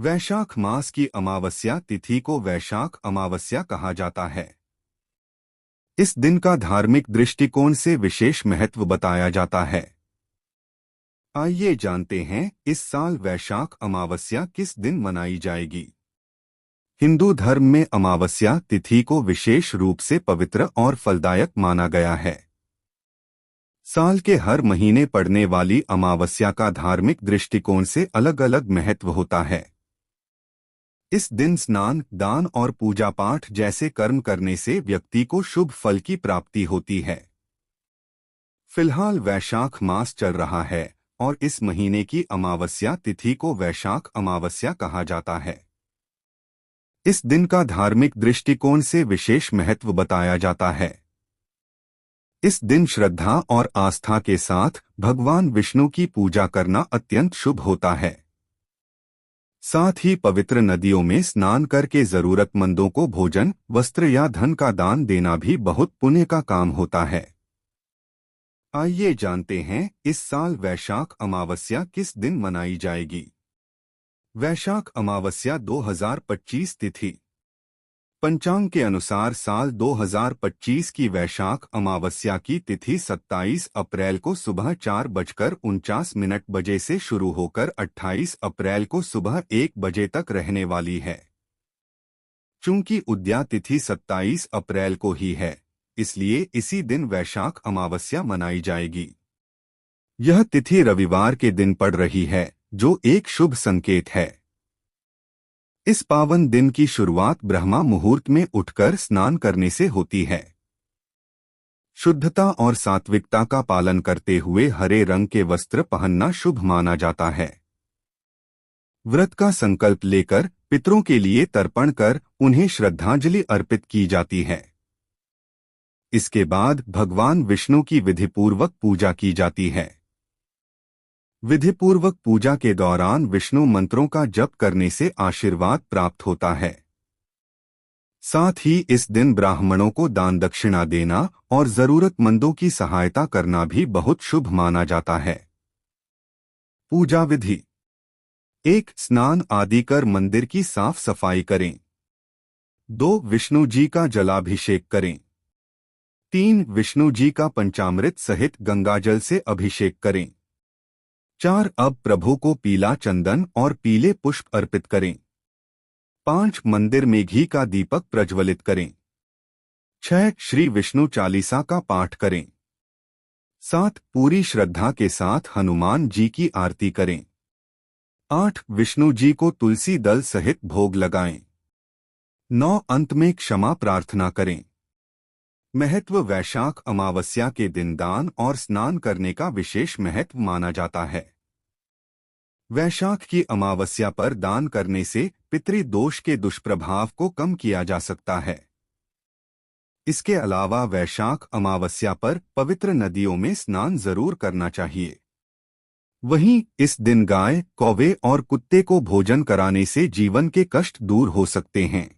वैशाख मास की अमावस्या तिथि को वैशाख अमावस्या कहा जाता है। इस दिन का धार्मिक दृष्टिकोण से विशेष महत्व बताया जाता है। आइए जानते हैं इस साल वैशाख अमावस्या किस दिन मनाई जाएगी। हिंदू धर्म में अमावस्या तिथि को विशेष रूप से पवित्र और फलदायक माना गया है। साल के हर महीने पड़ने वाली अमावस्या का धार्मिक दृष्टिकोण से अलग अलग महत्व होता है। इस दिन स्नान, दान और पूजा पाठ जैसे कर्म करने से व्यक्ति को शुभ फल की प्राप्ति होती है। फिलहाल वैशाख मास चल रहा है और इस महीने की अमावस्या तिथि को वैशाख अमावस्या कहा जाता है। इस दिन का धार्मिक दृष्टिकोण से विशेष महत्व बताया जाता है। इस दिन श्रद्धा और आस्था के साथ भगवान विष्णु की पूजा करना अत्यंत शुभ होता है। साथ ही पवित्र नदियों में स्नान करके जरूरतमंदों को भोजन, वस्त्र या धन का दान देना भी बहुत पुण्य का काम होता है। आइए जानते हैं इस साल वैशाख अमावस्या किस दिन मनाई जाएगी। वैशाख अमावस्या 2025 तिथि। पंचांग के अनुसार साल 2025 की वैशाख अमावस्या की तिथि 27 अप्रैल को सुबह 4:49 बजे से शुरू होकर 28 अप्रैल को सुबह 1 बजे तक रहने वाली है। चूंकि उद्या तिथि 27 अप्रैल को ही है, इसलिए इसी दिन वैशाख अमावस्या मनाई जाएगी। यह तिथि रविवार के दिन पड़ रही है, जो एक शुभ संकेत है। इस पावन दिन की शुरुआत ब्रह्मा मुहूर्त में उठकर स्नान करने से होती है। शुद्धता और सात्विकता का पालन करते हुए हरे रंग के वस्त्र पहनना शुभ माना जाता है। व्रत का संकल्प लेकर पितरों के लिए तर्पण कर उन्हें श्रद्धांजलि अर्पित की जाती है। इसके बाद भगवान विष्णु की विधिपूर्वक पूजा की जाती है। विधिपूर्वक पूजा के दौरान विष्णु मंत्रों का जप करने से आशीर्वाद प्राप्त होता है। साथ ही इस दिन ब्राह्मणों को दान दक्षिणा देना और जरूरतमंदों की सहायता करना भी बहुत शुभ माना जाता है। पूजा विधि: 1. स्नान आदि कर मंदिर की साफ सफाई करें। 2. विष्णु जी का जलाभिषेक करें। 3. विष्णु जी का पंचामृत सहित गंगाजल से अभिषेक करें। 4. अब प्रभु को पीला चंदन और पीले पुष्प अर्पित करें। 5. मंदिर में घी का दीपक प्रज्वलित करें। 6. श्री विष्णु चालीसा का पाठ करें। 7. पूरी श्रद्धा के साथ हनुमान जी की आरती करें। 8. विष्णु जी को तुलसी दल सहित भोग लगाएं। 9. अंत में क्षमा प्रार्थना करें। महत्व: वैशाख अमावस्या के दिन दान और स्नान करने का विशेष महत्व माना जाता है। वैशाख की अमावस्या पर दान करने से पितृदोष के दुष्प्रभाव को कम किया जा सकता है। इसके अलावा वैशाख अमावस्या पर पवित्र नदियों में स्नान जरूर करना चाहिए। वहीं इस दिन गाय, कौवे और कुत्ते को भोजन कराने से जीवन के कष्ट दूर हो सकते हैं।